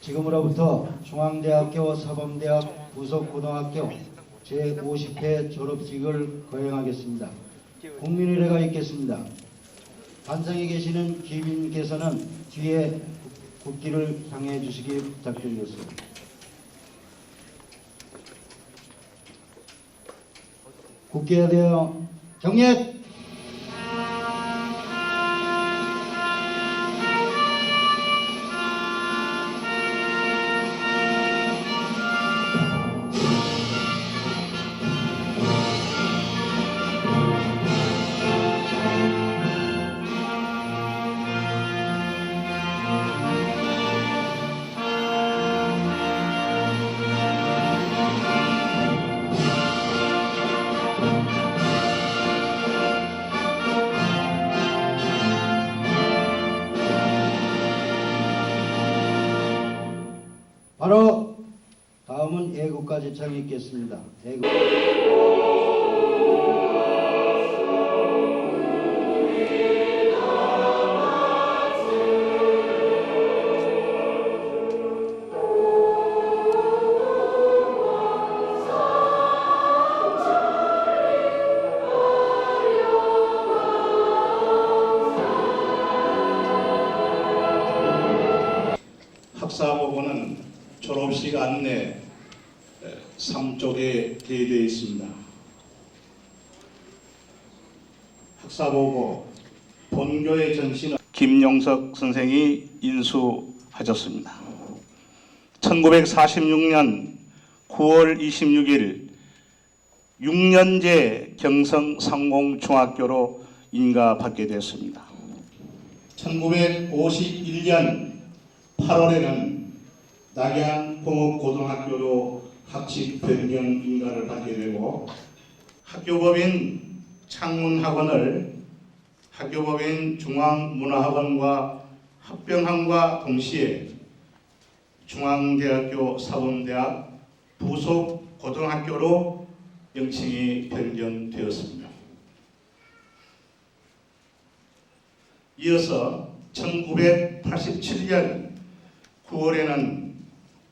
지금으로부터 중앙대학교 사범대학 부속고등학교 제50회 졸업식을 거행하겠습니다. 국민의례가 있겠습니다. 단상에 계시는 귀빈께서는 뒤에 국기를 향해 주시기 부탁드리겠습니다. 국기에 대하여 경례! 바로 다음은 애국가 제창이 있겠습니다. 애국. 학사보고는 졸업식 안내 3쪽에 게되어 있습니다. 학사보고 본교의 전신은 김용석 선생이 인수하셨습니다. 1946년 9월 26일 6년제 경성상공중학교로 인가받게 되었습니다. 1951년 8월에는 낙양공업고등학교로 학칙 변경 인가를 받게 되고 학교법인 창문학원을 학교법인 중앙문화학원과 합병함과 동시에 중앙대학교 사범대학 부속 고등학교로 명칭이 변경되었습니다. 이어서 1987년 9월에는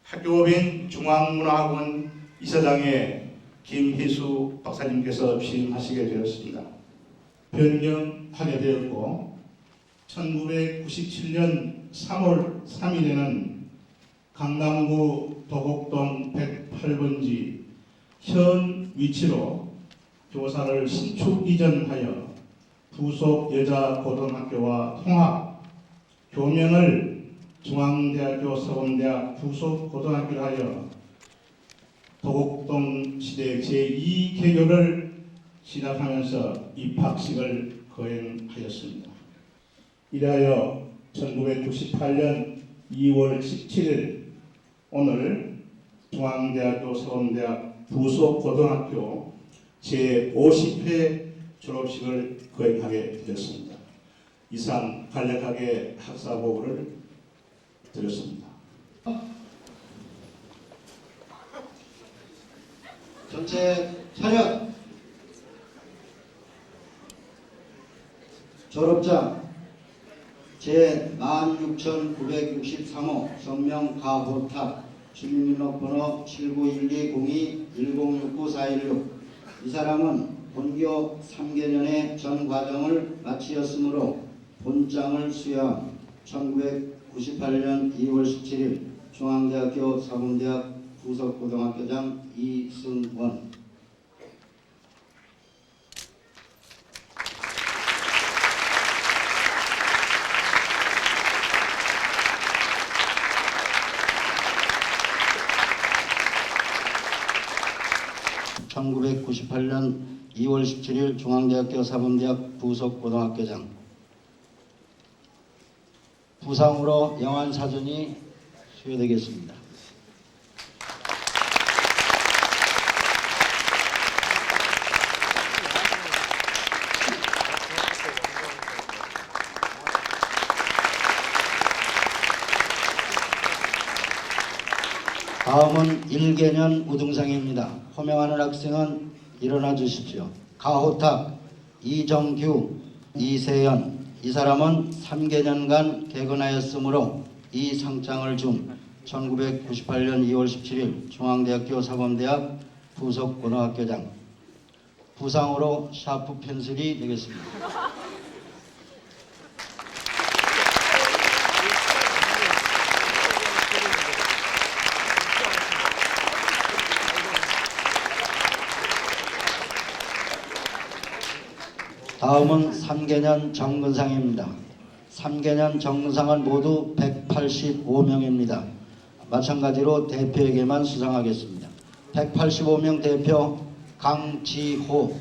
학교법인 중앙문화학원 이사장의 김희수 박사님께서 취임하시게 되었습니다. 변경하게 되었고 1997년 3월 3일에는 강남구 도곡동 108번지 현 위치로 교사를 신축 이전하여 부속 여자고등학교와 통합 교명을 중앙대학교 사범대학 부속고등학교를 하여 도곡동 시대 제2개교를 시작하면서 입학식을 거행하였습니다. 이래하여 1998년 2월 17일 오늘 중앙대학교 사범대학 부속고등학교 제50회 졸업식을 거행하게 되었습니다. 이상 간략하게 학사보고를 드렸습니다. 전체 차렷. 졸업장 제16963호 성명 가호탁 주민등록번호 79120210694116 이 사람은 본교 3개년의 전 과정을 마치었으므로 본장을 수여함 1998년 2월 17일 중앙대학교 사범대학 부속고등학교장 이승원. (1998년 2월 17일) 중앙대학교 사범대학 부속고등학교장. 부상으로 영안사전이 수여되겠습니다. 다음은 1개년 우등상입니다. 호명하는 학생은 일어나 주십시오. 가호탁, 이정규, 이세연. 이 사람은 3개년간 개근하였으므로 이 상장을 준 1998년 2월 17일 중앙대학교 사범대학 부속고등학교장. 부상으로 샤프 펜슬이 되겠습니다. 다음은 3개년 정근상입니다. 3개년 정근상은 모두 185명입니다. 마찬가지로 대표에게만 수상하겠습니다. 185명 대표 강지호.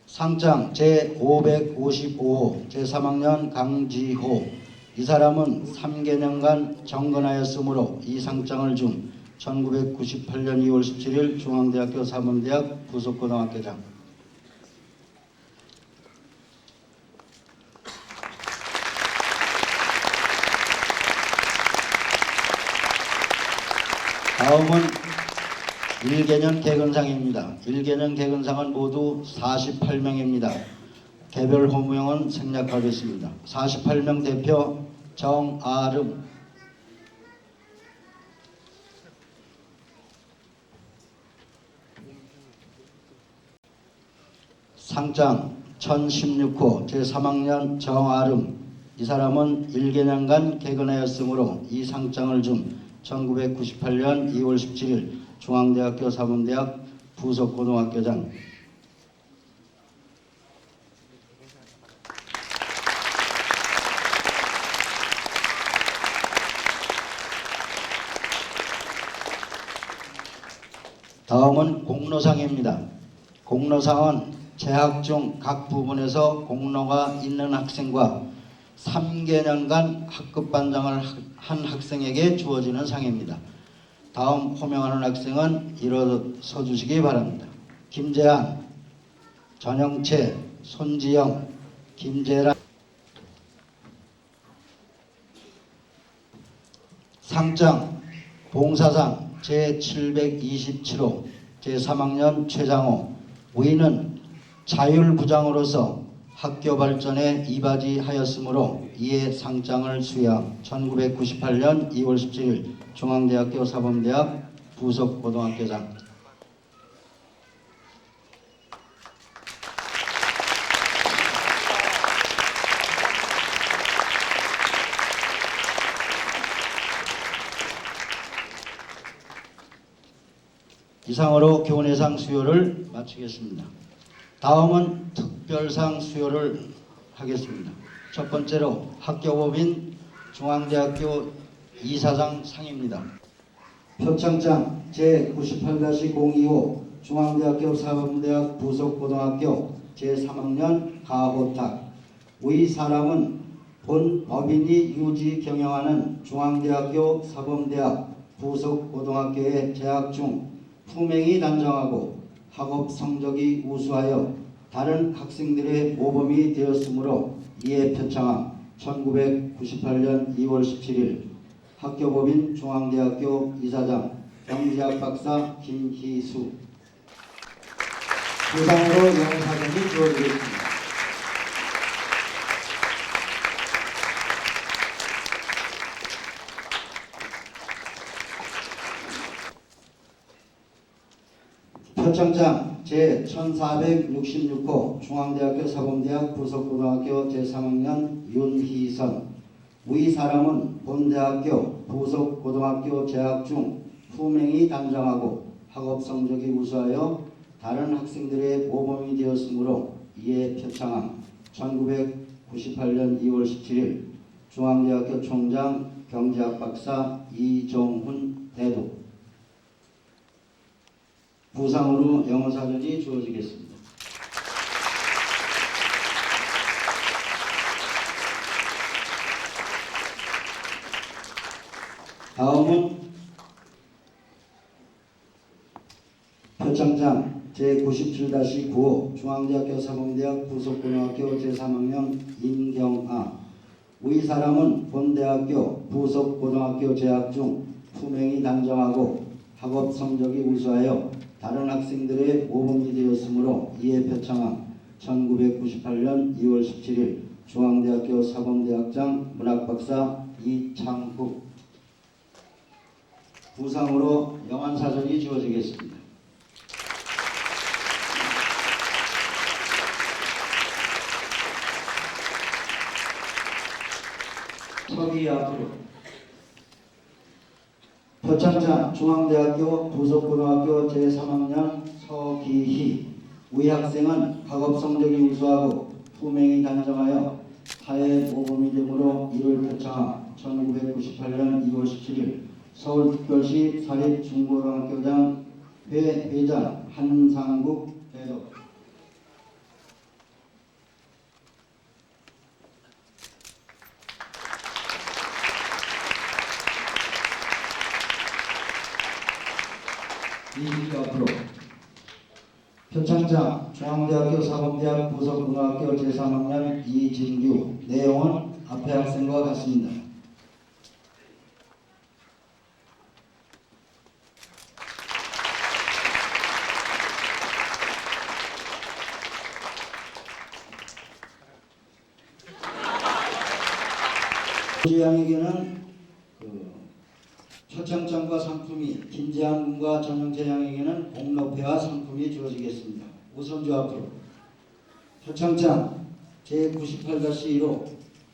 상장 제555호 제3학년 강지호. 이 사람은 3개년간 정근하였으므로 이 상장을 준 1998년 2월 17일 중앙대학교 사범대학 부속고등학교장. 다음은 1개년 개근상입니다. 1개년 개근상은 모두 48명입니다. 개별 호명은 생략하겠습니다. 48명 대표 정아름. 상장 1016호 제3학년 정아름. 이 사람은 1개년간 개근하였으므로 이 상장을 준 1998년 2월 17일 중앙대학교 사범대학 부속고등학교장. 다음은 공로상입니다. 공로상은 재학 중 각 부분에서 공로가 있는 학생과 3개년간 학급반장을 한 학생에게 주어지는 상입니다. 다음 호명하는 학생은 일어서 주시기 바랍니다. 김재한, 전영채, 손지영, 김재란. 상장 봉사상 제727호 제3학년 최장호. 우이는 자율부장으로서 학교 발전에 이바지하였으므로 이에 상장을 수여함. 1998년 2월 17일 중앙대학교 사범대학 부속고등학교장. 이상으로 교내상 수여를 마치겠습니다. 다음은 특별상 수여를 하겠습니다. 첫 번째로 학교법인 중앙대학교 이사장 상입니다. 표창장 제98-025 중앙대학교 사범대학 부속고등학교 제3학년 가호탁. 위 사람은 본 법인이 유지 경영하는 중앙대학교 사범대학 부속고등학교에 재학 중 품행이 단정하고 학업 성적이 우수하여 다른 학생들의 모범이 되었으므로 이에 표창함. 1998년 2월 17일 학교법인 중앙대학교 이사장 경제학 박사 김희수. 부상으로 영사전이 주어지겠습니다. 표창장 제1466호 중앙대학교 사범대학 부속고등학교 제3학년 윤희선. 위 사람은 본대학교 부속고등학교 재학 중 품행이 단정하고 학업 성적이 우수하여 다른 학생들의 모범이 되었으므로 이에 표창함. 1998년 2월 17일 중앙대학교 총장 경제학 박사 이종훈 대도. 부상으로 영어사전이 주어지겠습니다. 다음은 표창장 제97-9호 중앙대학교 사범대학 부속고등학교 제3학년 임경아. 위 사람은 본대학교 부속고등학교 재학 중 품행이 단정하고 학업 성적이 우수하여 다른 학생들의 모범이 되었으므로 이에 표창함. 1998년 2월 17일 중앙대학교 사범대학장 문학박사 이창국. 부상으로 영안사전이 주어지겠습니다. 서기 앞으로. 표창장 중앙대학교 부속고등학교 제3학년 서기희. 위 학생은 학업 성적이 우수하고 후명이 단정하여 타의 모범이 되므로 이를 표창하 1998년 2월 17일 서울특별시 사립중고등학교장 회장 한상국 대도. 이주기 앞으로. 표창장 중앙대학교 사범대학 부속고등학교 제3학년 이진규. 내용은 앞에 학생과 같습니다. 양에게는 표창장과 상품이, 김재한 군과 전영재 양에게는 공로패와 상품이 주어지겠습니다. 우선주 앞으로. 표창장 제98-1호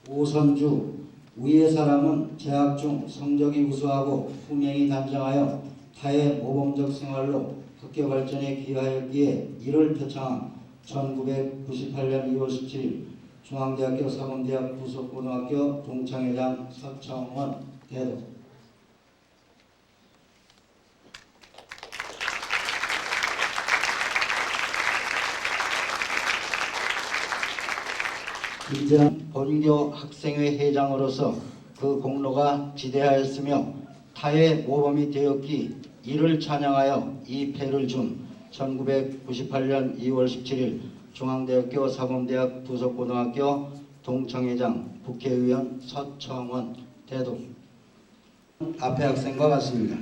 오선주. 위의 사람은 재학 중 성적이 우수하고 후명이 단정하여 타의 모범적 생활로 학교 발전에 기여하였기에 이를 표창한 1998년 2월 17일 중앙대학교 사범대학 부속고등학교 동창회장 서창원 대도. 김재한 본교 학생회 회장으로서 그 공로가 지대하였으며 타의 모범이 되었기 이를 찬양하여 이 패를 준 1998년 2월 17일 중앙대학교 사범대학 부속고등학교 동창회장 국회의원 서청원 대도. 앞에 학생과 같습니다.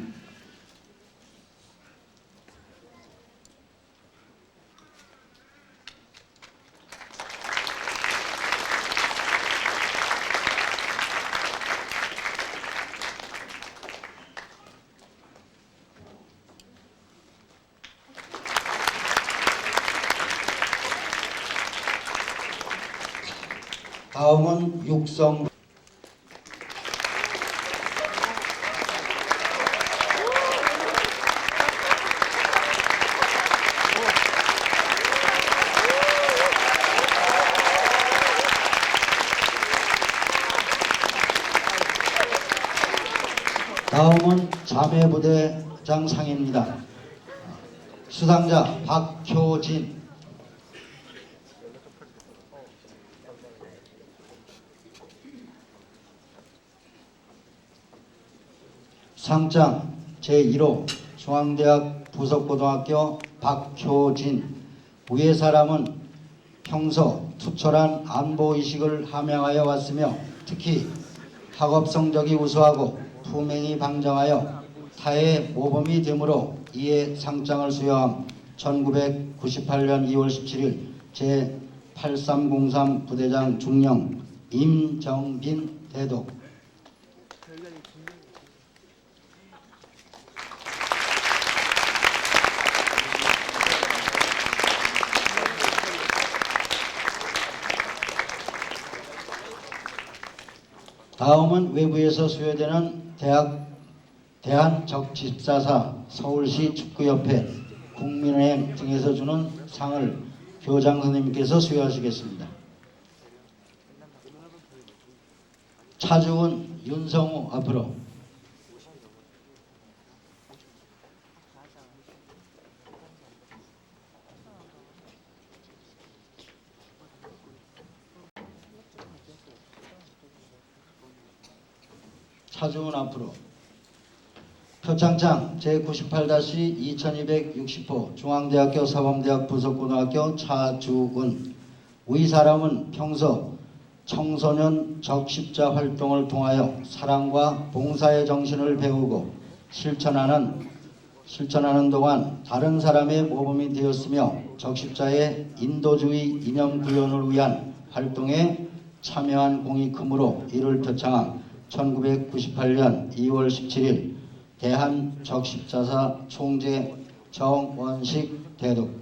다음은 육성. 다음은 자매부대장 상입니다. 수상자 박효진. 상장 제1호 중앙대학 부속고등학교 박효진. 위의 사람은 평소 투철한 안보의식을 함양하여 왔으며 특히 학업 성적이 우수하고 후명이 방정하여 타의 모범이 되므로 이에 상장을 수여함 1998년 2월 17일 제8303 부대장 중령 임정빈 대도. 다음은 외부에서 수여되는 대한적집사사, 서울시 축구협회, 국민은행 등에서 주는 상을 교장 선생님께서 수여하시겠습니다. 차주은 윤성우 앞으로. 차주은 앞으로. 표창장 제98-2260호 중앙대학교 사범대학 부속고등학교 차주은. 위 사람은 평소 청소년 적십자 활동을 통하여 사랑과 봉사의 정신을 배우고 실천하는 동안 다른 사람의 모범이 되었으며 적십자의 인도주의 이념 구현을 위한 활동에 참여한 공이 크므로 이를 표창한 1998년 2월 17일 대한적십자사 총재 정원식 대독.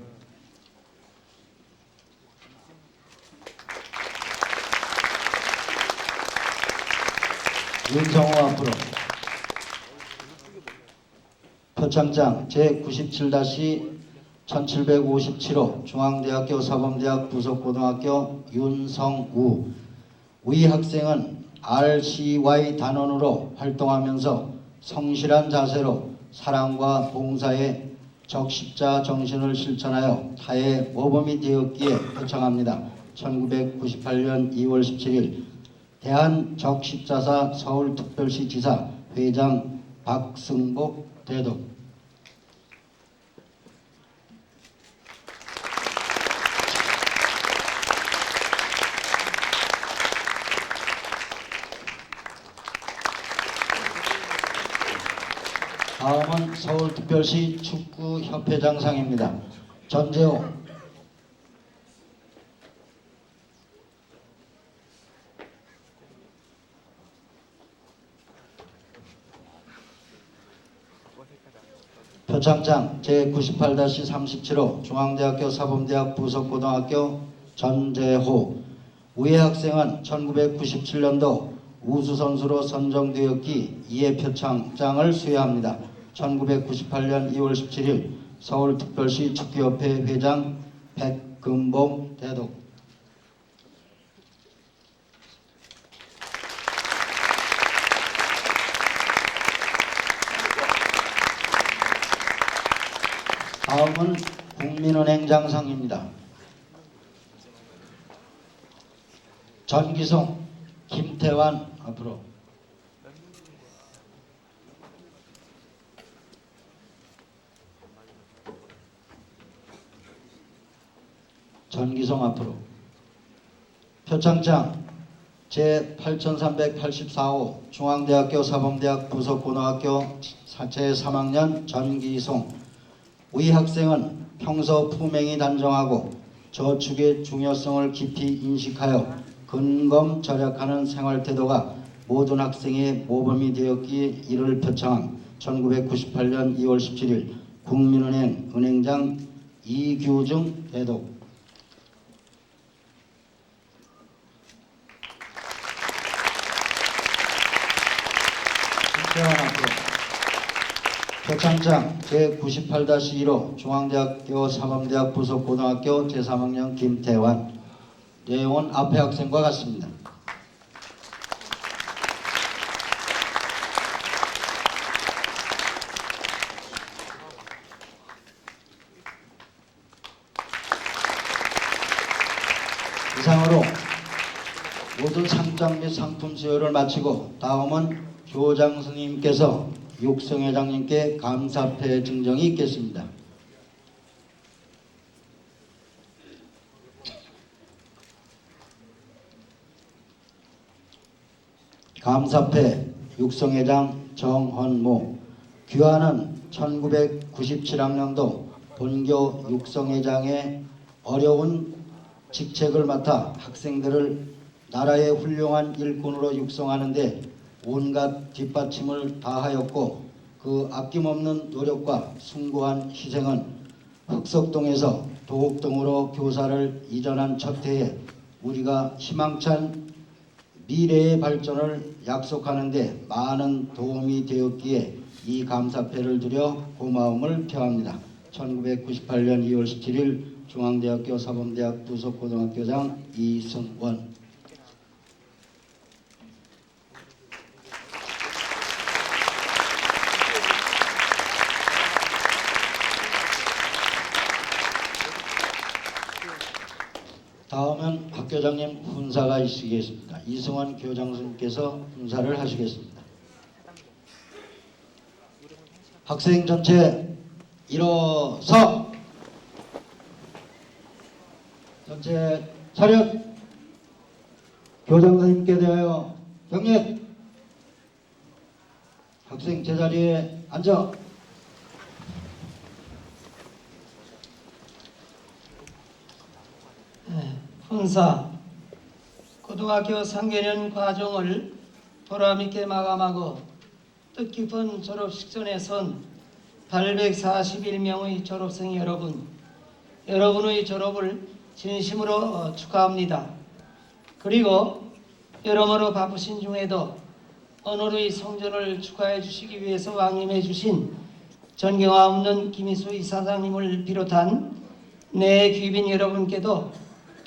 윤성호 앞으로. 표창장 제97-1757호 중앙대학교 사범대학 부속고등학교 윤성우. 위 학생은 RCY 단원으로 활동하면서 성실한 자세로 사랑과 봉사의 적십자 정신을 실천하여 타의 모범이 되었기에 표창합니다. 1998년 2월 17일 대한적십자사 서울특별시 지사 회장 박승복 대독. 다음은 서울특별시 축구협회장상입니다. 전재호. 표창장 제98-37호 중앙대학교 사범대학 부속고등학교 전재호. 우회 학생은 1997년도 우수선수로 선정되었기 이에 표창장을 수여합니다. 1998년 2월 17일 서울특별시 축구협회 회장 백금봉 대독. 다음은 국민은행장상입니다. 전기송, 김태환 앞으로. 전기송 앞으로. 표창장 제8384호 중앙대학교 사범대학 부속고등학교 제3학년 전기송. 위 학생은 평소 품행이 단정하고 저축의 중요성을 깊이 인식하여 근검 절약하는 생활태도가 모든 학생의 모범이 되었기에 이를 표창한 1998년 2월 17일 국민은행 은행장 이규중 대독. 김태환 앞으로. 표창장 제98-1호 중앙대학교 사범대학 부속고등학교 제3학년 김태환. 내용은 앞에 학생과 같습니다. 이상으로 모든 상장 및 상품 수여를 마치고 다음은 교장 선생님께서 육성회장님께 감사패 증정이 있겠습니다. 감사패 육성회장 정헌모. 귀하는 1997학년도 본교 육성회장의 어려운 직책을 맡아 학생들을 나라의 훌륭한 일꾼으로 육성하는 데 온갖 뒷받침을 다하였고 그 아낌없는 노력과 숭고한 희생은 흑석동에서 도곡동으로 교사를 이전한 첫 해에 우리가 희망찬 미래의 발전을 약속하는 데 많은 도움이 되었기에 이 감사패를 드려 고마움을 표합니다. 1998년 2월 17일 중앙대학교 사범대학 부속고등학교장 이승원. 다음은 학교장님 훈사가 있으시겠습니다. 이승원 교장선생님께서 훈사를 하시겠습니다. 학생 전체 일어서. 전체 차렷. 교장선생님께 대하여 경례. 학생 제자리에 앉아. 훈사 고등학교 3개년 과정을 보람있게 마감하고 뜻깊은 졸업식전에 선 841명의 졸업생 여러분, 여러분의 졸업을 진심으로 축하합니다. 그리고 여러모로 바쁘신 중에도 오늘의 성전을 축하해 주시기 위해서 왕림해 주신 존경하 없는 김희수 이사장님을 비롯한 내 귀빈 여러분께도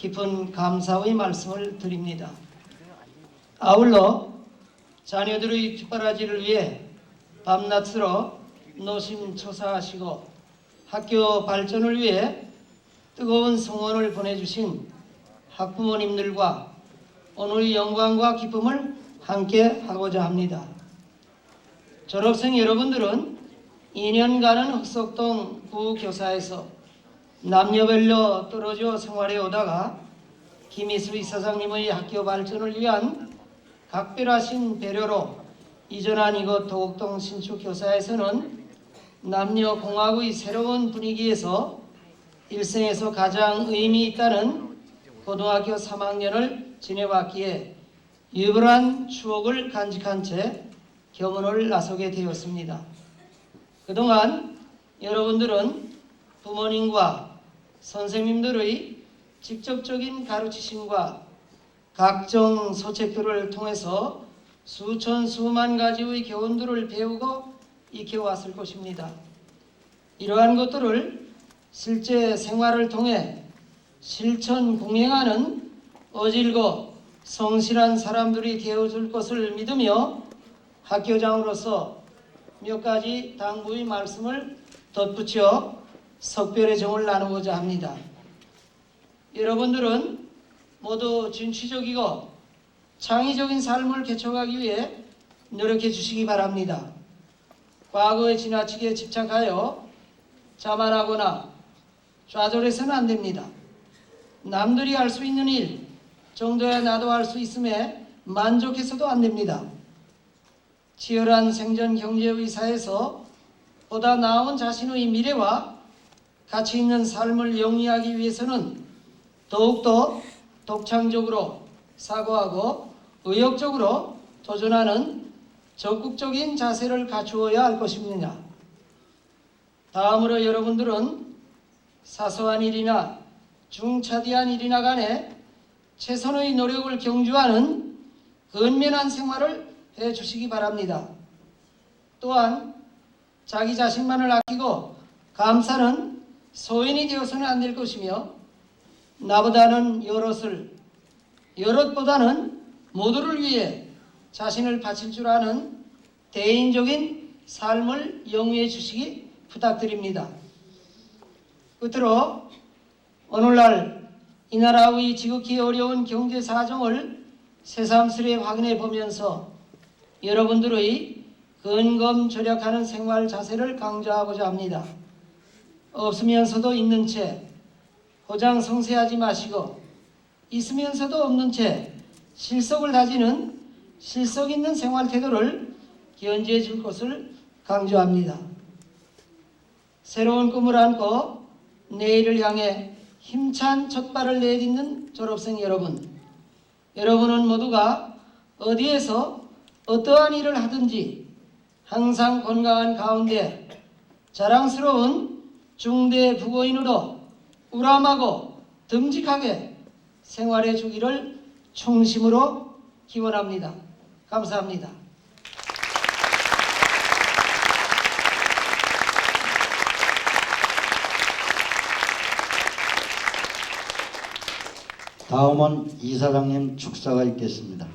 깊은 감사의 말씀을 드립니다. 아울러 자녀들의 뒷바라지를 위해 밤낮으로 노심초사하시고 학교 발전을 위해 뜨거운 성원을 보내주신 학부모님들과 오늘의 영광과 기쁨을 함께 하고자 합니다. 졸업생 여러분들은 2년간은 흑석동 구교사에서 남녀별로 떨어져 생활해 오다가 김희수 이사장님의 학교 발전을 위한 각별하신 배려로 이전한 이곳 도곡동 신축교사에서는 남녀공학의 새로운 분위기에서 일생에서 가장 의미 있다는 고등학교 3학년을 지내왔기에 유별한 추억을 간직한 채 겸언을 나서게 되었습니다. 그동안 여러분들은 부모님과 선생님들의 직접적인 가르치심과 각종 소책들을 통해서 수천 수만 가지의 교훈들을 배우고 익혀왔을 것입니다. 이러한 것들을 실제 생활을 통해 실천 공행하는 어질고 성실한 사람들이 되어줄 것을 믿으며 학교장으로서 몇 가지 당부의 말씀을 덧붙여 석별의 정을 나누고자 합니다. 여러분들은 모두 진취적이고 창의적인 삶을 개척하기 위해 노력해 주시기 바랍니다. 과거에 지나치게 집착하여 자만하거나 좌절해서는 안 됩니다. 남들이 할 수 있는 일 정도야 나도 할 수 있음에 만족해서도 안 됩니다. 치열한 생존 경제의 사회에서 보다 나은 자신의 미래와 가치 있는 삶을 영위하기 위해서는 더욱더 독창적으로 사고하고 의욕적으로 도전하는 적극적인 자세를 갖추어야 할 것입니다. 다음으로 여러분들은 사소한 일이나 중차대한 일이나 간에 최선의 노력을 경주하는 근면한 생활을 해주시기 바랍니다. 또한 자기 자신만을 아끼고 감사는 소인이 되어서는 안 될 것이며 나보다는 여럿보다는 모두를 위해 자신을 바칠 줄 아는 대인적인 삶을 영위해 주시기 부탁드립니다. 끝으로 오늘날 이 나라의 지극히 어려운 경제 사정을 새삼스레 확인해 보면서 여러분들의 근검절약하는 생활 자세를 강조하고자 합니다. 없으면서도 있는 채 호장성세하지 마시고 있으면서도 없는 채 실속을 다지는 실속 있는 생활 태도를 견지해 줄 것을 강조합니다. 새로운 꿈을 안고 내일을 향해 힘찬 첫발을 내딛는 졸업생 여러분, 여러분은 모두가 어디에서 어떠한 일을 하든지 항상 건강한 가운데 자랑스러운 중대 부고인으로 우람하고 듬직하게 생활해 주기를 충심으로 기원합니다. 감사합니다. 다음은 이사장님 축사가 있겠습니다.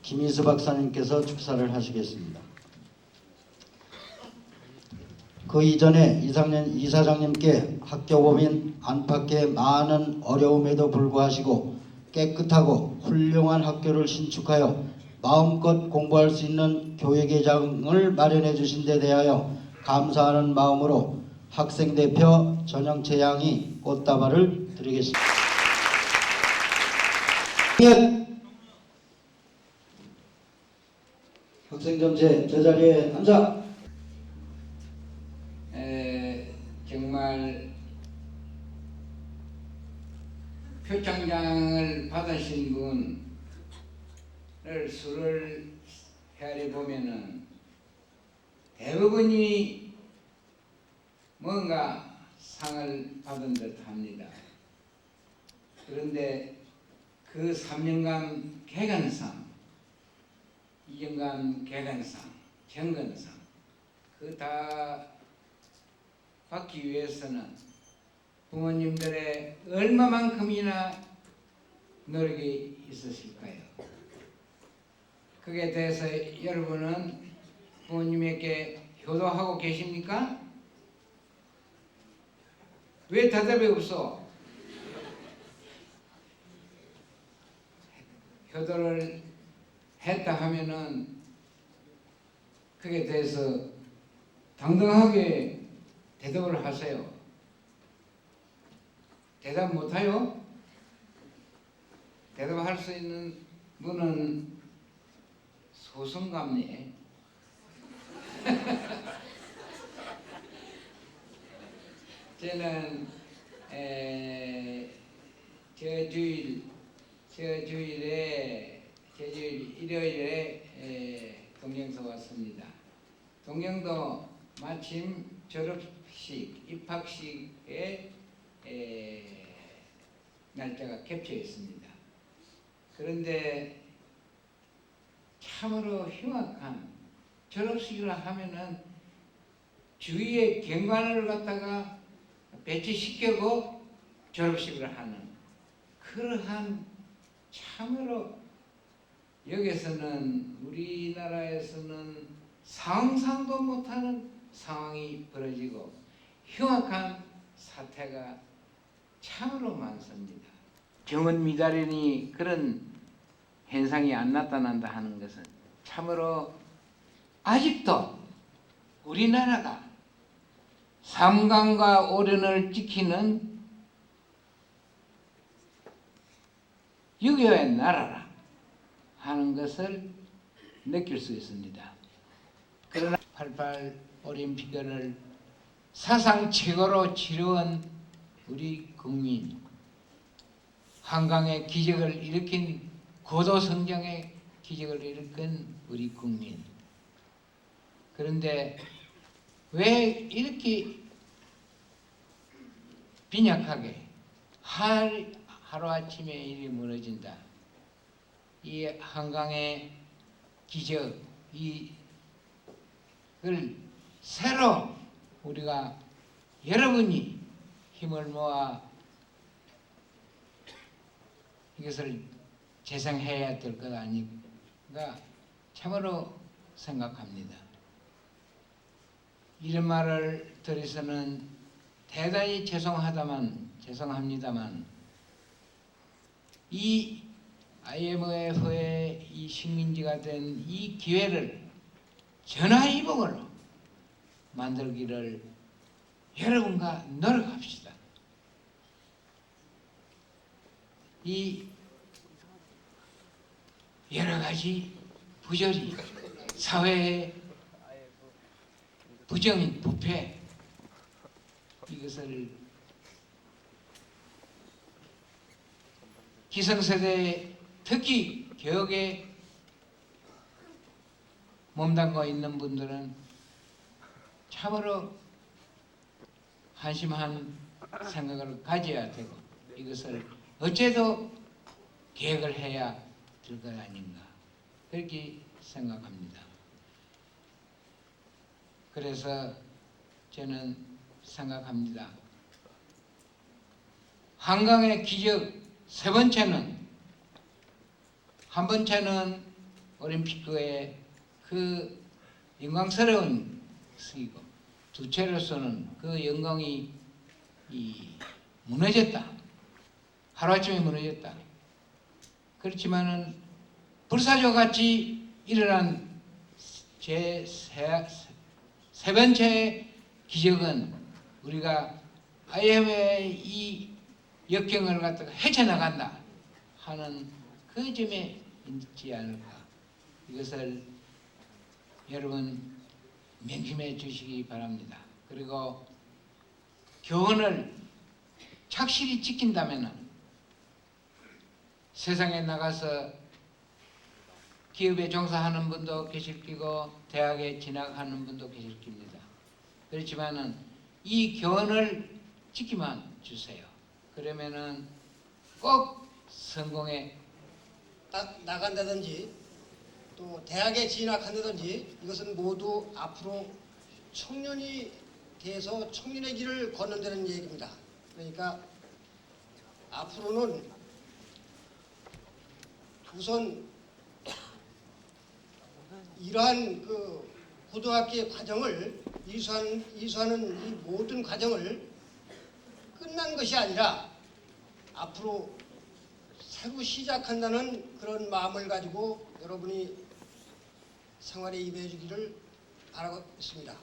김희수 박사님께서 축사를 하시겠습니다. 그 이전에 이사장님께 학교법인 안팎의 많은 어려움에도 불구하시고 깨끗하고 훌륭한 학교를 신축하여 마음껏 공부할 수 있는 교육의장을 마련해 주신 데 대하여 감사하는 마음으로 학생대표 전영채 양이 꽃다발을 드리겠습니다. 학생 전체 제자리에 앉아. 정말 표창장에 분을 수를 헤아려 보면은 대부분이 뭔가 상을 받은 듯합니다. 그런데 그 3년간 개간상, 2년간 개간상, 정근상 그 다 받기 위해서는 부모님들의 얼마만큼이나 노력이 있으실까요? 그에 대해서 여러분은 부모님에게 효도하고 계십니까? 왜 대답이 없어? 효도를 했다 하면은 그에 대해서 당당하게 대답을 하세요. 대답 못해요? 대답할 수 있는 분은 소승감네. 저는 저 주일 일요일에 동경서 왔습니다. 동경도 마침 졸업식, 입학식에 날짜가 겹쳐 있습니다. 그런데 참으로 흉악한 졸업식이라 하면은 주위에 경관을 갖다가 배치시키고 졸업식을 하는 그러한 참으로 여기서는 우리나라에서는 상상도 못하는 상황이 벌어지고 흉악한 사태가 참으로 많습니다. 정원 미달이니 그런 현상이 안 나타난다 하는 것은 참으로 아직도 우리나라가 삼강과 오륜을 지키는 유교의 나라라 하는 것을 느낄 수 있습니다. 그러나 88 올림픽을 사상 최고로 치루한 우리 국민, 한강의 기적을 일으킨 고도 성장의 기적을 일으킨 우리 국민. 그런데 왜 이렇게 빈약하게 하루아침에 일이 무너진다. 이 한강의 기적, 이걸 새로 우리가 여러분이 힘을 모아 이것을 재생해야 될 것 아닌가 참으로 생각합니다. 이런 말을 들어서는 대단히 죄송합니다만 이 IMF의 이 식민지가 된 이 기회를 전화위복으로 만들기를 여러분과 노력합시다. 이 여러 가지 부조리, 사회의 부정인 부패 이것을 기성세대 특히 개혁에 몸담고 있는 분들은 참으로 한심한 생각을 가져야 되고 이것을 어째도 계획을 해야 될 것 아닌가 그렇게 생각합니다. 그래서 저는 생각합니다. 한강의 기적 세 번째는 한 번째는 올림픽의 그 영광스러운 것이고 두째로서는 그 영광이 무너졌다. 하루아침에 무너졌다. 그렇지만은 불사조 같이 일어난 제 세 번째 기적은 우리가 IMF의 이 역경을 갖다가 헤쳐나간다 하는 그 점에 있지 않을까. 이것을 여러분 명심해 주시기 바랍니다. 그리고 교훈을 착실히 지킨다면 세상에 나가서 기업에 종사하는 분도 계실 끼고 대학에 진학하는 분도 계실 겁니다. 그렇지만은 이 교훈을 지키만 주세요. 그러면은 꼭 성공에 나간다든지 또 대학에 진학한다든지 이것은 모두 앞으로 청년이 돼서 청년의 길을 걷는다는 얘기입니다. 그러니까 앞으로는 우선 이러한 그 고등학교의 과정을 이수하는 이 모든 과정을 끝난 것이 아니라 앞으로 새로 시작한다는 그런 마음을 가지고 여러분이 생활에 임해 주기를 바라고 있습니다.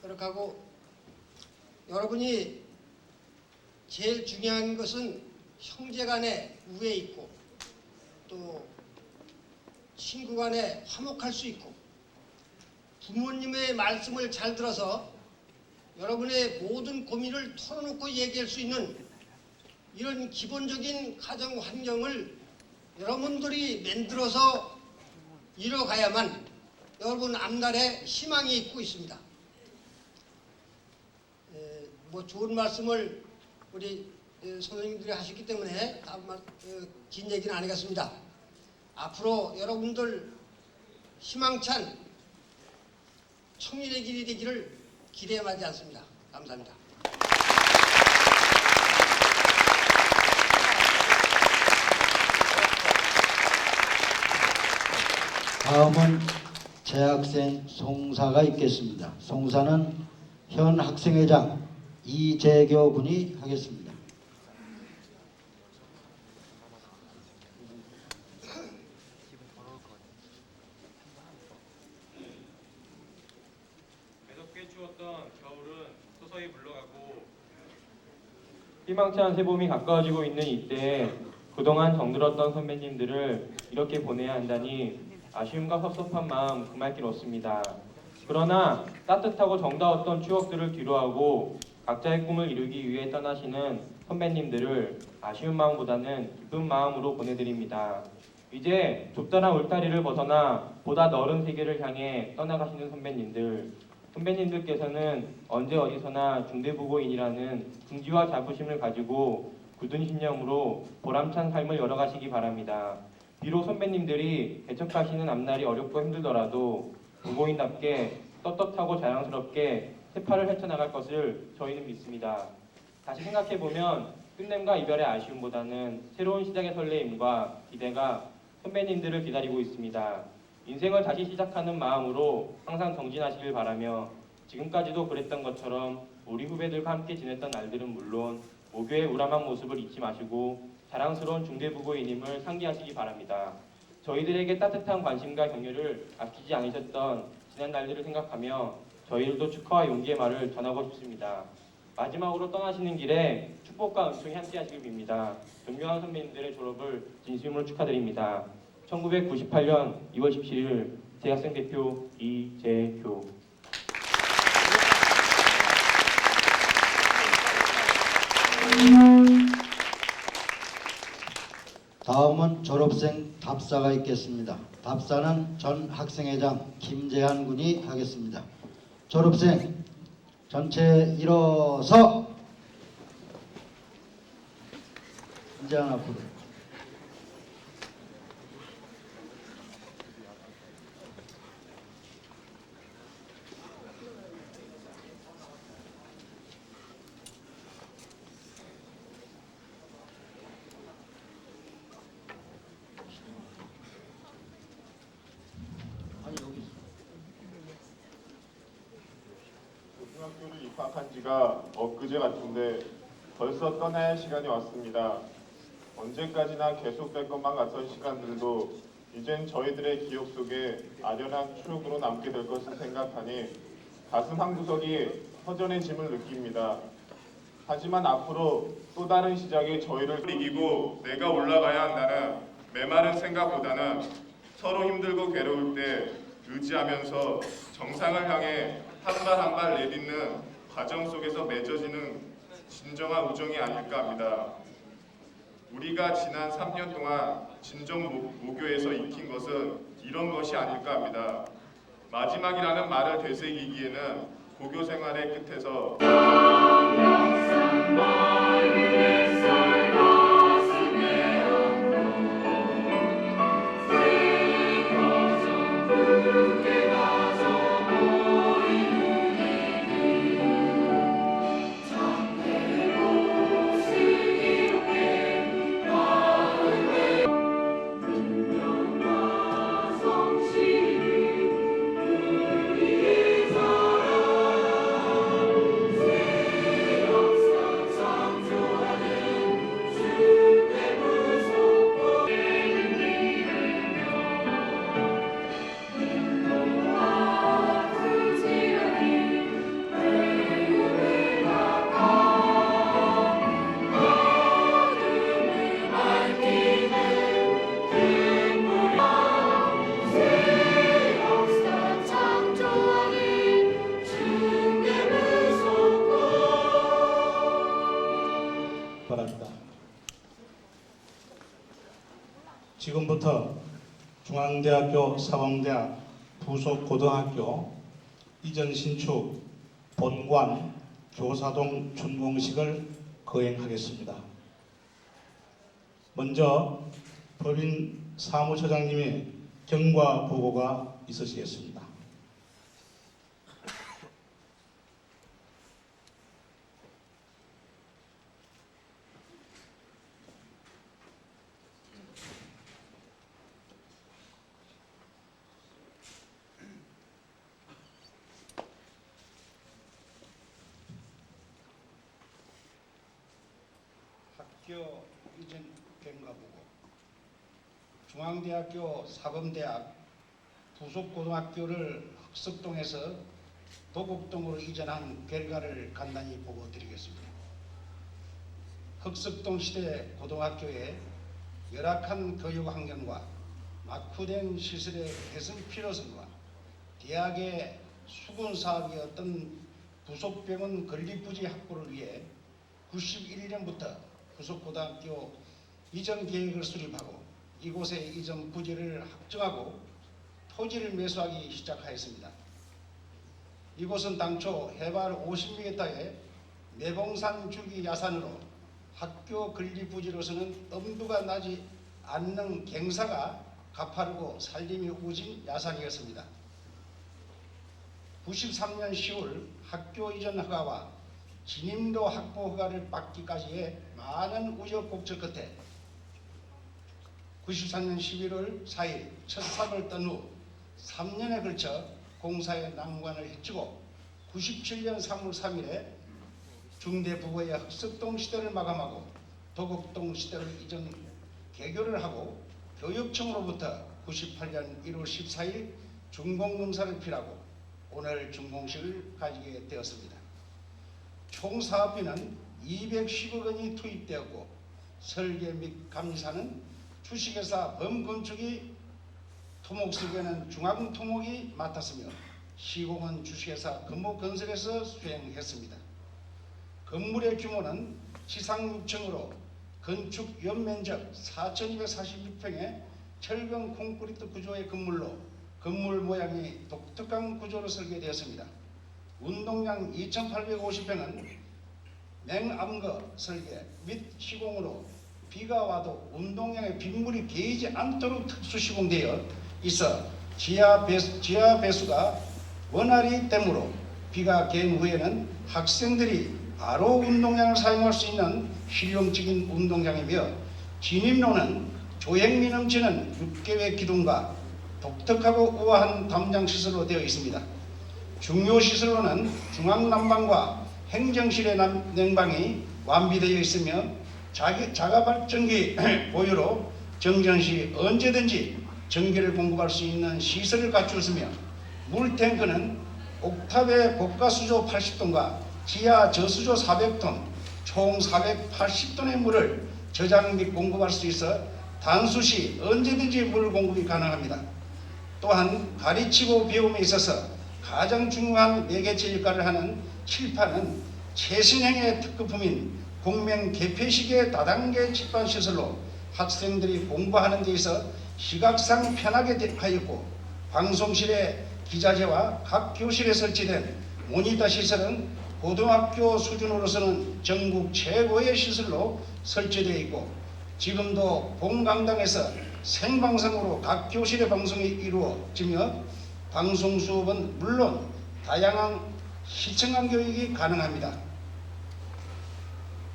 그렇게 하고 여러분이 제일 중요한 것은 형제간에 우애 있고 또 친구간에 화목할 수 있고 부모님의 말씀을 잘 들어서 여러분의 모든 고민을 털어놓고 얘기할 수 있는 이런 기본적인 가정 환경을 여러분들이 만들어서 이뤄가야만 여러분 앞날에 희망이 있고 있습니다. 뭐 좋은 말씀을 우리 선생님들이 하셨기 때문에 긴 얘기는 안 하겠습니다. 앞으로 여러분들 희망찬 청년의 길이 되기를 기대하지 않습니다. 감사합니다. 다음은 재학생 송사가 있겠습니다. 송사는 현 학생회장 이재교 군이 하겠습니다. 매섭게 추웠던 겨울은 서서히 물러가고 희망찬 새봄이 가까워지고 있는 이때에 그동안 정들었던 선배님들을 이렇게 보내야 한다니 아쉬움과 섭섭한 마음 금할 길 없습니다. 그러나 따뜻하고 정다웠던 추억들을 뒤로하고 각자의 꿈을 이루기 위해 떠나시는 선배님들을 아쉬운 마음보다는 기쁜 마음으로 보내드립니다. 이제 좁다란 울타리를 벗어나 보다 넓은 세계를 향해 떠나가시는 선배님들께서는 언제 어디서나 중대부고인이라는 긍지와 자부심을 가지고 굳은 신념으로 보람찬 삶을 열어가시기 바랍니다. 비록 선배님들이 개척하시는 앞날이 어렵고 힘들더라도 부고인답게 떳떳하고 자랑스럽게 세파를 헤쳐나갈 것을 저희는 믿습니다. 다시 생각해보면 끝냄과 이별의 아쉬움보다는 새로운 시작의 설레임과 기대가 선배님들을 기다리고 있습니다. 인생을 다시 시작하는 마음으로 항상 정진하시길 바라며 지금까지도 그랬던 것처럼 우리 후배들과 함께 지냈던 날들은 물론 모교의 우람한 모습을 잊지 마시고 자랑스러운 중대부고인임을 상기하시기 바랍니다. 저희들에게 따뜻한 관심과 격려를 아끼지 않으셨던 지난 날들을 생각하며 저희들도 축하와 용기의 말을 전하고 싶습니다. 마지막으로 떠나시는 길에 축복과 은총이 함께 하시길 빕니다. 존경하는 선배님들의 졸업을 진심으로 축하드립니다. 1998년 2월 17일 재학생 대표 이재교. 다음은 졸업생 답사가 있겠습니다. 답사는 전 학생회장 김재한 군이 하겠습니다. 졸업생 전체 일어서. 김재한 앞으로. 고등학교를 입학한 지가 엊그제 같은데 벌써 떠나야 할 시간이 왔습니다. 언제까지나 계속될 것만 같던 시간들도 이젠 저희들의 기억 속에 아련한 추억으로 남게 될 것을 생각하니 가슴 한구석이 허전해짐을 느낍니다. 하지만 앞으로 또 다른 시작이 저희를 이기고 내가 올라가야 한다는 메마른 생각보다는 서로 힘들고 괴로울 때 의지하면서 정상을 향해 한 발 한 발 내딛는 과정 속에서 맺어지는 진정한 우정이 아닐까 합니다. 우리가 지난 3년 동안 진정 모교에서 익힌 것은 이런 것이 아닐까 합니다. 마지막이라는 말을 되새기기에는 고교 생활의 끝에서 바랍니다. 지금부터 중앙대학교 사범대학 부속 고등학교 이전 신축 본관 교사동 준공식을 거행하겠습니다. 먼저 법인 사무처장님의 경과 보고가 있으시겠습니다. 학교 이전 경과보고 중앙대학교 사범대학 부속고등학교를 흑석동에서 도곡동으로 이전한 결과를 간단히 보고 드리겠습니다. 흑석동 시대 고등학교의 열악한 교육 환경과 막후된 시설의 개선 필요성과 대학의 수군 사업이었던 부속병원 건립부지 확보를 위해 91년부터 부속고등학교 이전 계획을 수립하고 이곳의 이전 부지를 확정하고 토지를 매수하기 시작하였습니다. 이곳은 당초 해발 50m의 매봉산 줄기 야산으로 학교 건립 부지로서는 엄두가 나지 않는 갱사가 가파르고 살림이 우진 야산이었습니다. 93년 10월 학교 이전 허가와 진입로 확보 허가를 받기까지의 많은 우여곡절 끝에 94년 11월 4일 첫 삽을 떤 후 3년에 걸쳐 공사의 난관을 헤치고 97년 3월 3일에 중대부고의 흑석동 시대를 마감하고 도곡동 시대를 이전 개교를 하고 교육청으로부터 98년 1월 14일 준공검사를 필하고 오늘 준공식을 가지게 되었습니다. 총 사업비는 210억 원이 투입되었고 설계 및 감사는 주식회사 범건축이 토목설계는 중앙토목이 맡았으며 시공은 주식회사 금호건설에서 수행했습니다. 건물의 규모는 지상 6층으로 건축 연면적 4,246평의 철근 콘크리트 구조의 건물로 건물 모양이 독특한 구조로 설계되었습니다. 운동량 2,850평은 맹암거 설계 및 시공으로 비가 와도 운동량의 빗물이 개이지 않도록 특수 시공되어 있어 지하 배수가 원활히 되므로 비가 개인 후에는 학생들이 바로 운동장을 사용할 수 있는 실용적인 운동장이며 진입로는 조형미 넘치는 육개회 기둥과 독특하고 우아한 담장 시설로 되어 있습니다. 중요 시설로는 중앙난방과 행정실의 냉방이 완비되어 있으며 자가발전기 보유로 정전 시 언제든지 전기를 공급할 수 있는 시설을 갖추었으며 물탱크는 옥탑의 고가수조 80톤과 지하 저수조 400톤 총 480톤의 물을 저장 및 공급할 수 있어 단수 시 언제든지 물 공급이 가능합니다. 또한 가르치고 배움에 있어서 가장 중요한 매개체 역할을 하는 칠판은 최신형의 특급품인 공명 개폐식의 다단계 집안시설로 학생들이 공부하는 데 있어 시각상 편하게 하였고, 방송실에 기자재와 각 교실에 설치된 모니터 시설은 고등학교 수준으로서는 전국 최고의 시설로 설치되어 있고, 지금도 본강당에서 생방송으로 각 교실의 방송이 이루어지며 방송 수업은 물론 다양한 시청각 교육이 가능합니다.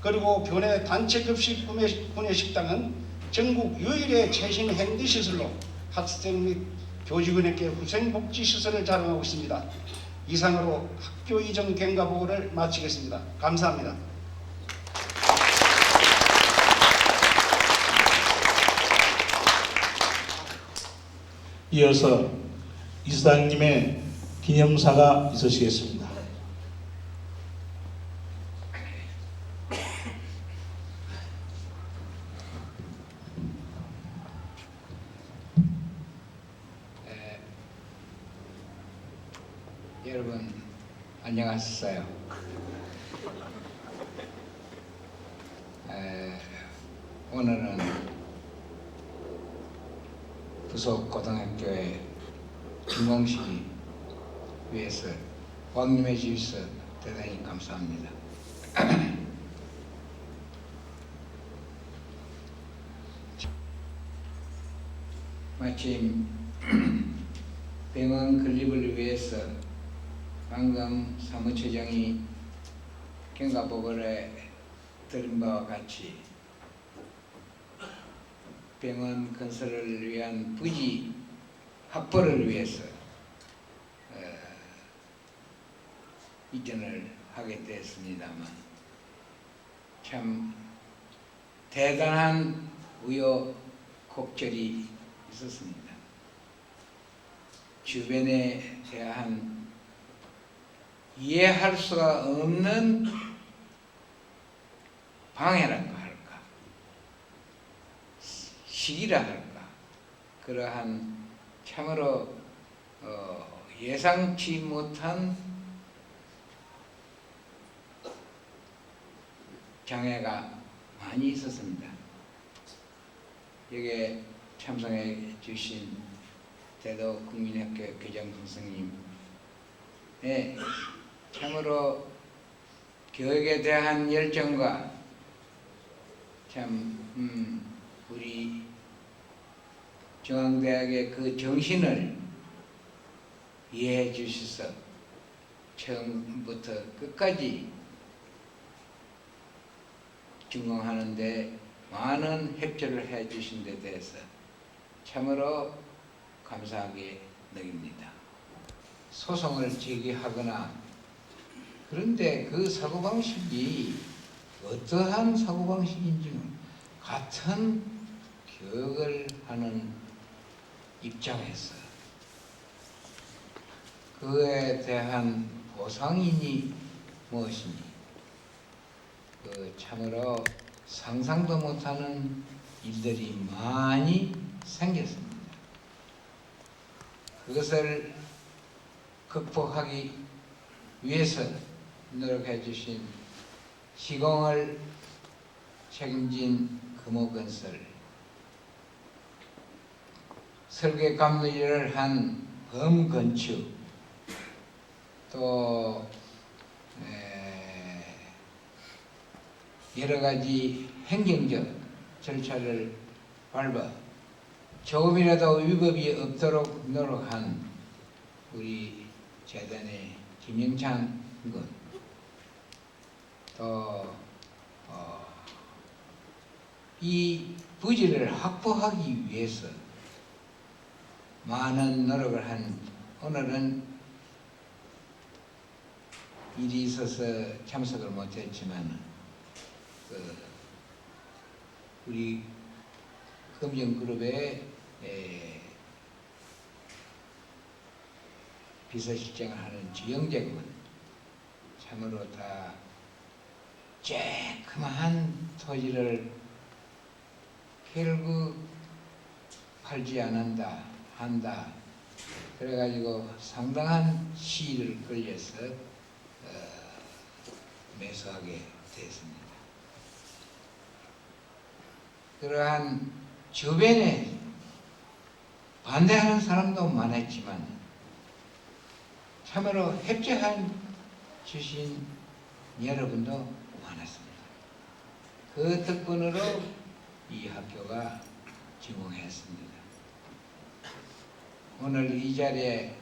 그리고 교내 단체 급식 구내 식당은 전국 유일의 최신 핸디 시설로 학생 및 교직원에게 후생복지 시설을 자랑하고 있습니다. 이상으로 학교 이전 경과 보고를 마치겠습니다. 감사합니다. 이어서 이사장님의 기념사가 있으시겠습니다. 여러분 안녕하셨어요. 오늘은 부속고등학교의 준공식이 위해서 왕림해 주셔서 대단히 감사합니다. 마침 병원 건립을 위해서 방금 사무처장이 경과보고를 드린 바와 같이 병원 건설을 위한 부지 확보를 위해서 이전을 하게 되었습니다만 참 대단한 우여곡절이 있었습니다. 주변에 대한 이해할 수가 없는 방해랄까 할까, 시기라 할까, 그러한 참으로 예상치 못한 장애가 많이 있었습니다. 여기에 참석해 주신 대도 국민학교 교장 선생님의 참으로 교육에 대한 열정과 참 우리 중앙대학의 그 정신을 이해해 주셔서 처음부터 끝까지 준공하는데 많은 협조를 해 주신 데 대해서 참으로 감사하게 느낍니다. 소송을 제기하거나 그런데 그 사고방식이 어떠한 사고방식인지는 같은 교육을 하는 입장에서 그에 대한 보상이니 무엇이니 참으로 상상도 못하는 일들이 많이 생겼습니다. 그것을 극복하기 위해서 노력해 주신 시공을 책임진 금호건설, 설계 감독을 한 범건축, 또 여러 가지 행정적 절차를 밟아 조금이라도 위법이 없도록 노력한 우리 재단의 김영찬 군, 또 이 부지를 확보하기 위해서 많은 노력을 한, 오늘은 일이 있어서 참석을 못했지만 우리 금정그룹의 비서실장을 하는 주영재 군, 참으로 다 쬐그마한 토지를 결국 팔지 않는다 한다 그래가지고 상당한 시일을 걸려서 매수하게 됐습니다. 그러한 주변에 반대하는 사람도 많았지만 참으로 협조해 주신 여러분도 많았습니다. 그 덕분으로 이 학교가 증흥했습니다. 오늘 이 자리에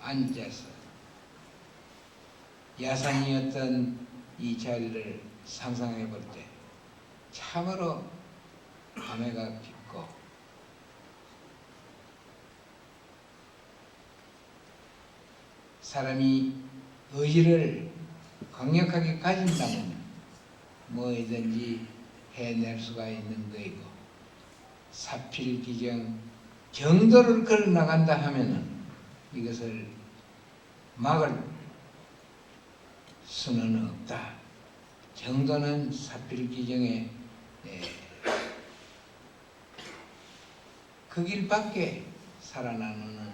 앉아서 야산이었던 이 자리를 상상해 볼 때 참으로 감회가 깊고 사람이 의지를 강력하게 가진다면 뭐든지 해낼 수가 있는 거이고 사필기정 정도를 걸어 나간다 하면은 이것을 막을 수는 없다. 정도는 사필기정의 그 길밖에 살아나는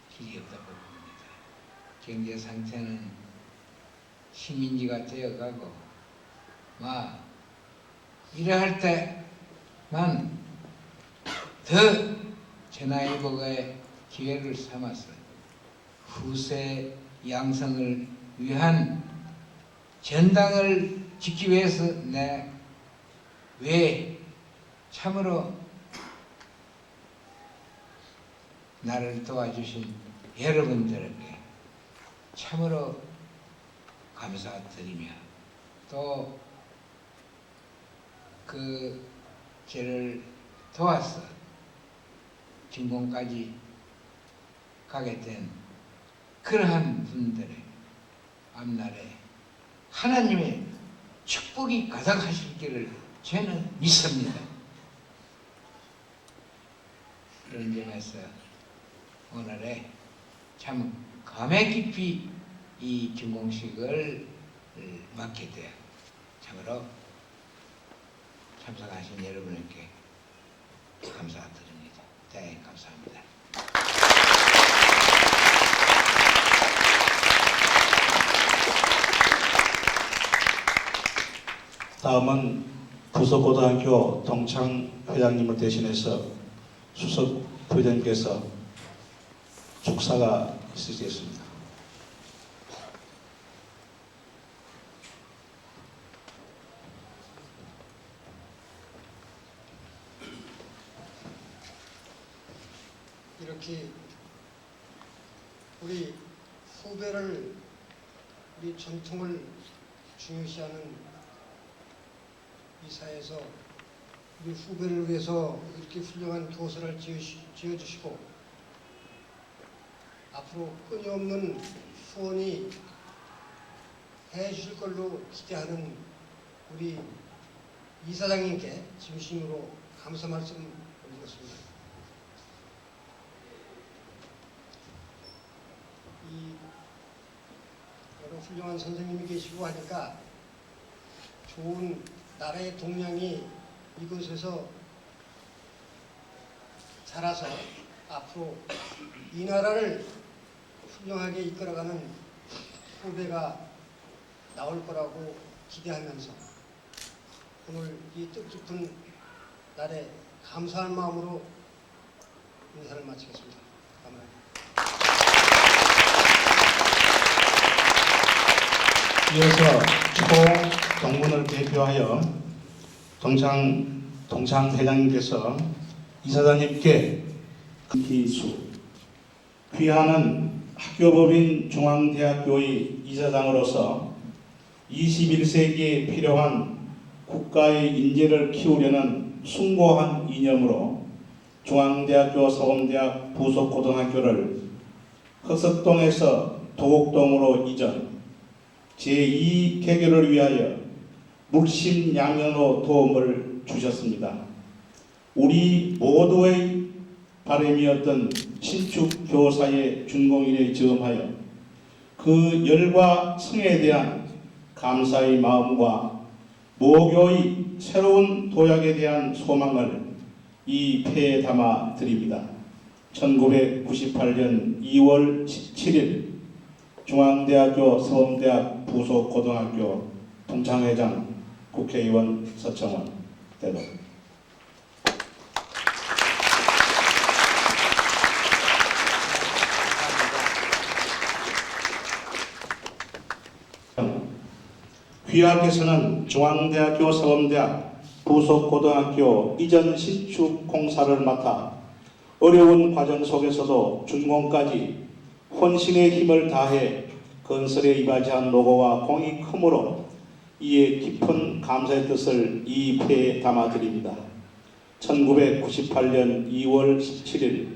길이 없다고 봅니다. 경제 상태는 식민지가 되어가고 이러할 때만 더 전화위복의 기회를 삼아서 후세 양성을 위한 전당을 짓기 위해서 내 왜 참으로 나를 도와주신 여러분들에게 참으로 감사드리며 또 그 저를 도와서 진공까지 가게 된 그러한 분들의 앞날에 하나님의 축복이 가득하실 길을 저는 믿습니다. 그런 점에서 오늘의 참 감회 깊이 이 준공식을 맡게 되어 참으로 참석하신 여러분에게 감사드립니다. 대단히 감사합니다. 다음은 부석고등학교 동창 회장님을 대신해서 수석 부회장님께서 축사가 있으시겠습니다. 이렇게 우리 후배를 우리 전통을 중요시하는 이 사회에서 우리 후배를 위해서 이렇게 훌륭한 교사를 지어주시고 앞으로 끊임없는 후원이 해주실 걸로 기대하는 우리 이사장님께 진심으로 감사 말씀 올리겠습니다. 이 여러 훌륭한 선생님이 계시고 하니까 좋은 나라의 동량이 이곳에서 자라서 앞으로 이 나라를 훌륭하게 이끌어가는 후배가 나올 거라고 기대하면서 오늘 이 뜻깊은 날에 감사한 마음으로 인사를 마치겠습니다. 감사합니다. 이어서 초동문을 대표하여 동창 회장님께서 이사장님께 기수 귀하는 학교법인 중앙대학교의 이사장으로서 21세기에 필요한 국가의 인재를 키우려는 숭고한 이념으로 중앙대학교 서원대학 부속고등학교를 흑석동에서 도곡동으로 이전 제2 개교를 위하여 물심양면으로 도움을 주셨습니다. 우리 모두의 바람이었던 신축 교사의 준공인에 저음하여 그 열과 성에 대한 감사의 마음과 모교의 새로운 도약에 대한 소망을 이 패에 담아 드립니다. 1998년 2월 17일 중앙대학교 서원대학 부속고등학교 동창회장 국회의원 서청원 대표. 귀하께서는 중앙대학교 서범대학 부속고등학교 이전 신축 공사를 맡아 어려운 과정 속에서도 준공까지 혼신의 힘을 다해 건설에 이바지한 노고와 공이 크므로 이에 깊은 감사의 뜻을 이 패에 담아드립니다. 1998년 2월 17일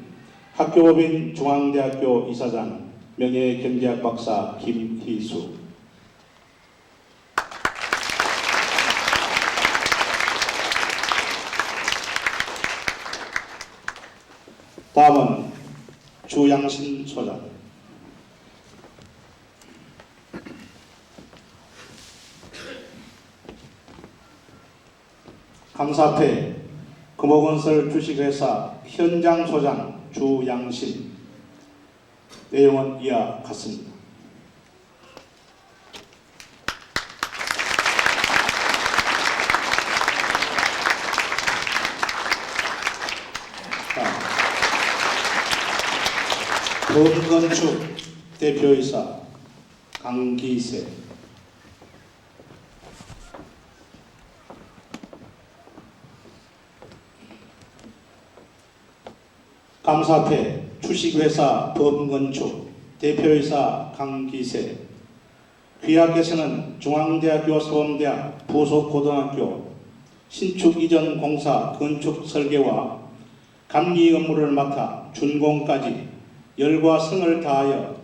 학교법인 중앙대학교 이사장 명예경제학 박사 김희수. 다음은 주양신 소장. 감사패 금호건설 주식회사 현장 소장 주양신. 내용은 이와 같습니다. 범건축 대표이사 강기세. 감사패 주식회사 범건축 대표이사 강기세. 귀하께서는 중앙대학교 서범대학 부속고등학교 신축 이전 공사 건축 설계와 감리 업무를 맡아 준공까지 열과 성을 다하여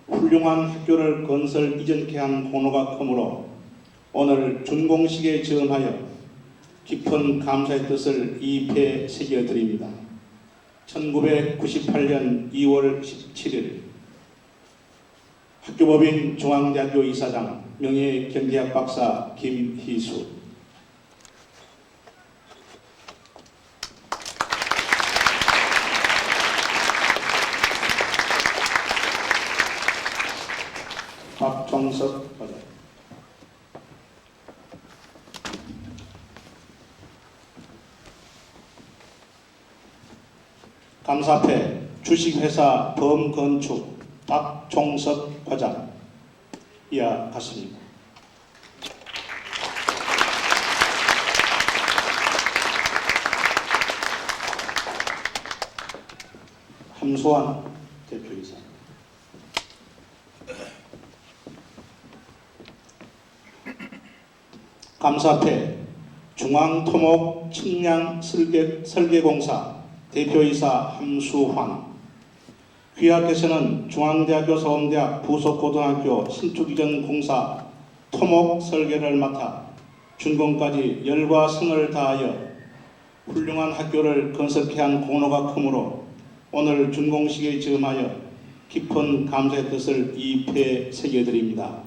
훌륭한 학교를 건설 이전케 한 공로가 크므로 오늘 준공식에 즈음하여 깊은 감사의 뜻을 이 패에 새겨드립니다. 1998년 2월 17일 학교법인 중앙대학교 이사장 명예경제학 박사 김희수. 박종석 과장. 감사패 주식회사 범건축 박종석 과장. 이와 같습니다. 함소환 대표이사. 감사패 중앙토목 측량 설계공사 대표이사 함수환. 귀하께서는 중앙대학교 서범대학 부속고등학교 신축이전 공사 토목 설계를 맡아 준공까지 열과 성을 다하여 훌륭한 학교를 건설케 한 공로가 크므로 오늘 준공식에 즈음하여 깊은 감사의 뜻을 이 패에 새겨드립니다.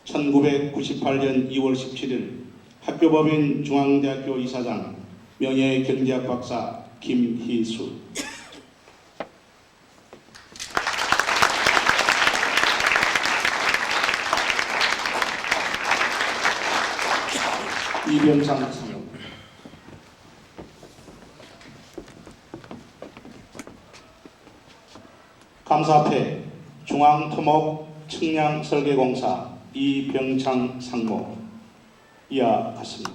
1998년 2월 17일 학교법인 중앙대학교 이사장 명예경제학 박사 김희수. 이병상 상무. 감사패 중앙토목 측량설계공사 이병창 상무. 이와 같습니다.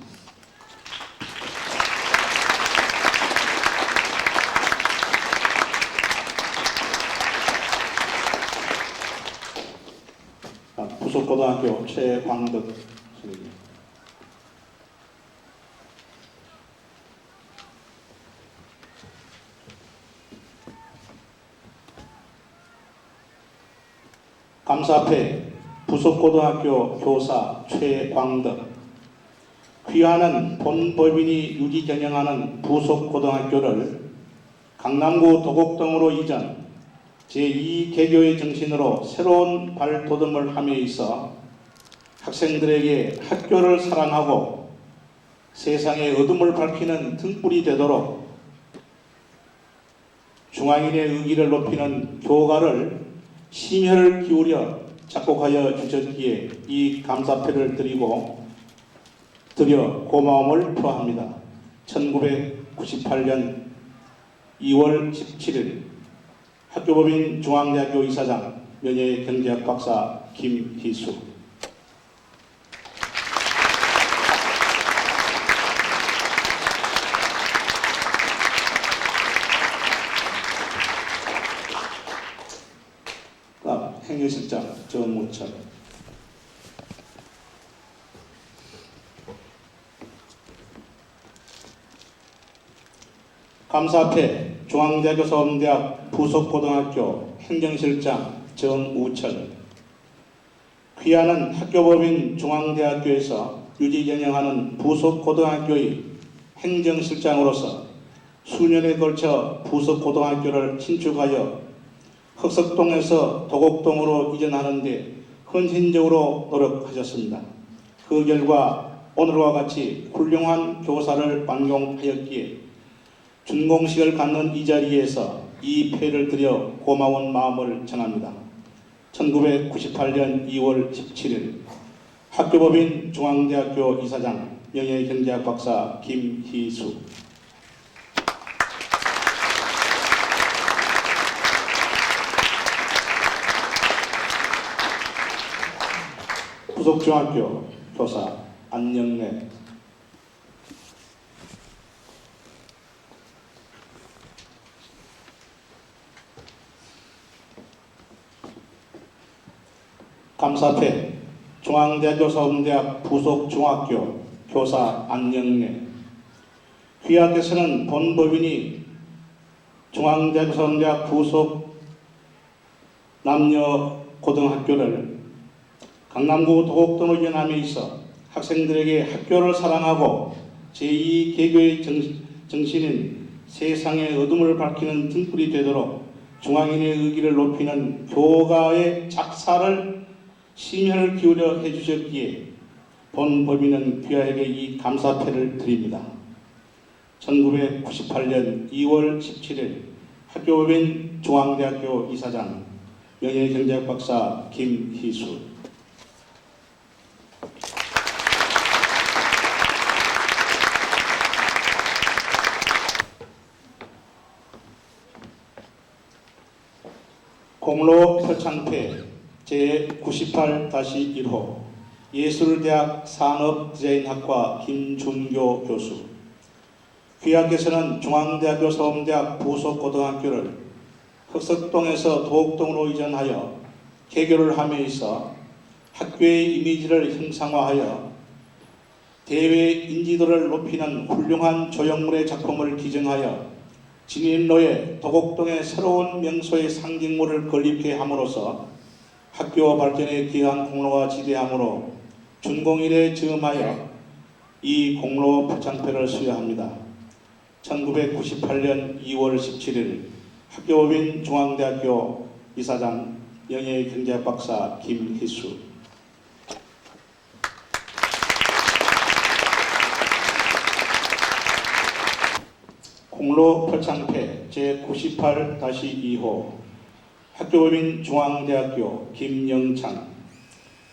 부속고등학교 최광덕 선생님. 감사패 부속고등학교 교사 최광덕. 귀하는 본법인이 유지 경영하는 부속고등학교를 강남구 도곡동으로 이전 제2개교의 정신으로 새로운 발돋움을 함에 있어 학생들에게 학교를 사랑하고 세상의 어둠을 밝히는 등불이 되도록 중앙인의 의기를 높이는 교가를 심혈을 기울여 작곡하여 주셨기에 이 감사패를 드려 고마움을 표합니다. 1998년 2월 17일 학교법인 중앙대학교 이사장 명예경제학 박사 김희수. 행정실장 정무철. 감사패 중앙대학교 서울대학 부속고등학교 행정실장 정우철. 귀하는 학교법인 중앙대학교에서 유지 경영하는 부속고등학교의 행정실장으로서 수년에 걸쳐 부속고등학교를 신축하여 흑석동에서 도곡동으로 이전하는 데 헌신적으로 노력하셨습니다. 그 결과 오늘과 같이 훌륭한 교사를 만용하였기에 준공식을 갖는 이 자리에서 이 패를 드려 고마운 마음을 전합니다. 1998년 2월 17일 학교법인 중앙대학교 이사장 명예경제학 박사 김희수. 부속중학교 교사 안영래. 감사패 중앙대학교 서울대학 부속중학교 교사 안영래. 귀하께서는 본 법인이 중앙대학교 서울대학 부속 남녀고등학교를 강남구 도곡동으로 이전함에 있어 학생들에게 학교를 사랑하고 제2개교의 정신인 세상의 어둠을 밝히는 등불이 되도록 중앙인의 의기를 높이는 교가의 작사를 심혈을 기울여 해주셨기에 본 법인은 귀하에게 이 감사패를 드립니다. 1998년 2월 17일 학교법인 중앙대학교 이사장 명예경제학 박사 김희수. 공로 표창패 제98-1호 예술대학 산업디자인학과 김준교 교수. 귀하께서는 중앙대학교 서울대학 부속고등학교를 흑석동에서 도곡동으로 이전하여 개교를 함에 있어 학교의 이미지를 형상화하여 대외 인지도를 높이는 훌륭한 조형물의 작품을 기증하여 진인로에 도곡동의 새로운 명소의 상징물을 건립케 함으로써 학교 발전에 기여한 공로가 지대하므로 준공일에 즈음하여 이 공로 표창패를 수여합니다. 1998년 2월 17일 학교법인 중앙대학교 이사장 명예경제학 박사 김희수. 공로 표창패 제98-2호 학교법인 중앙대학교 김영찬.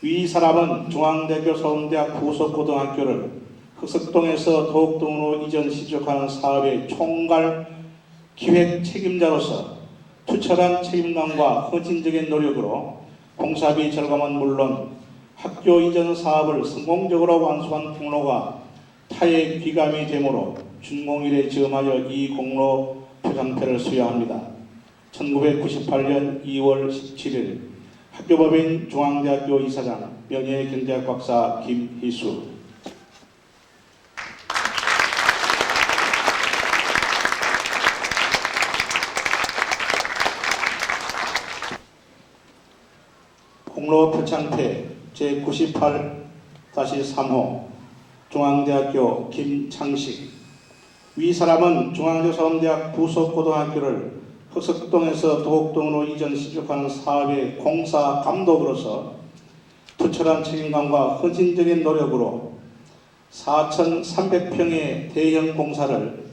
위 사람은 중앙대학교 서울대학 부속고등학교를 흑석동에서 도곡동으로 이전 시작하는 사업의 총괄 기획 책임자로서 투철한 책임감과 헌신적인 노력으로 공사비 절감은 물론 학교 이전 사업을 성공적으로 완수한 공로가 타의 귀감이 되므로 준공일에 즈음하여 이 공로 표창패를 수여합니다. 1998년 2월 17일 학교법인 중앙대학교 이사장 명예경제학 박사 김희수. 공로 표창패 제98-3호 중앙대학교 김창식. 위 사람은 중앙대학교 서울대학 부속고등학교를 흑석동에서 도곡동으로 이전 시작하는 사업의 공사 감독으로서 투철한 책임감과 헌신적인 노력으로 4,300평의 대형 공사를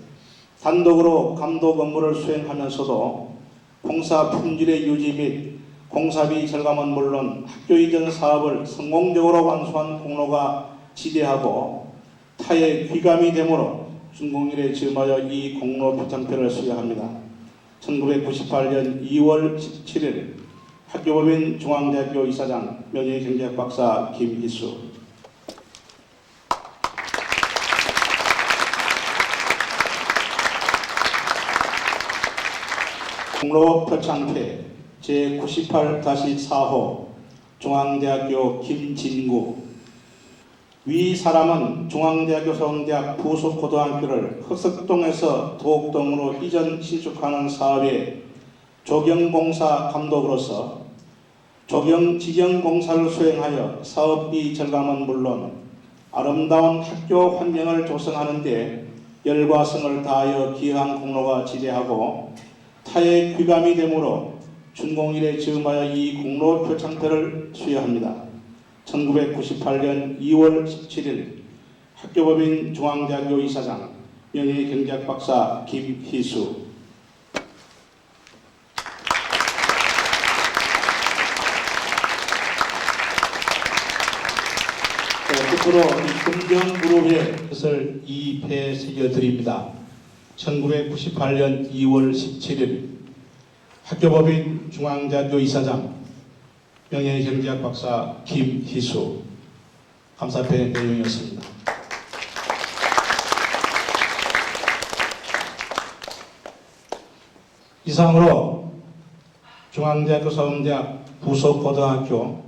단독으로 감독 업무를 수행하면서도 공사 품질의 유지 및 공사비 절감은 물론 학교 이전 사업을 성공적으로 완수한 공로가 지대하고 타의 귀감이 되므로 준공일에 즈음하여 이 공로 표창패를 수여합니다. 1998년 2월 17일 학교법인 중앙대학교 이사장 명예경제학 박사 김희수. 공로 표창패 제98-4호 중앙대학교 김진구. 위 사람은 중앙대학교 서울대학 부속고등학교를 흑석동에서 도곡동으로 이전 신축하는 사업의 조경공사 감독으로서 조경지경공사를 수행하여 사업비 절감은 물론 아름다운 학교 환경을 조성하는 데 열과 성을 다하여 기여한 공로가 지대하고 타의 귀감이 되므로 준공일에 즈음하여 이 공로 표창패를 수여합니다. 1998년 2월 17일 학교법인 중앙대학교 이사장 명예경제학 박사 김희수. 끝으로 금정그룹의 것을 이패 새겨드립니다. 1998년 2월 17일 학교법인 중앙대학교 이사장 명예경제학 박사 김희수. 감사패 내용이었습니다. 이상으로 중앙대학교 서울대학 부속고등학교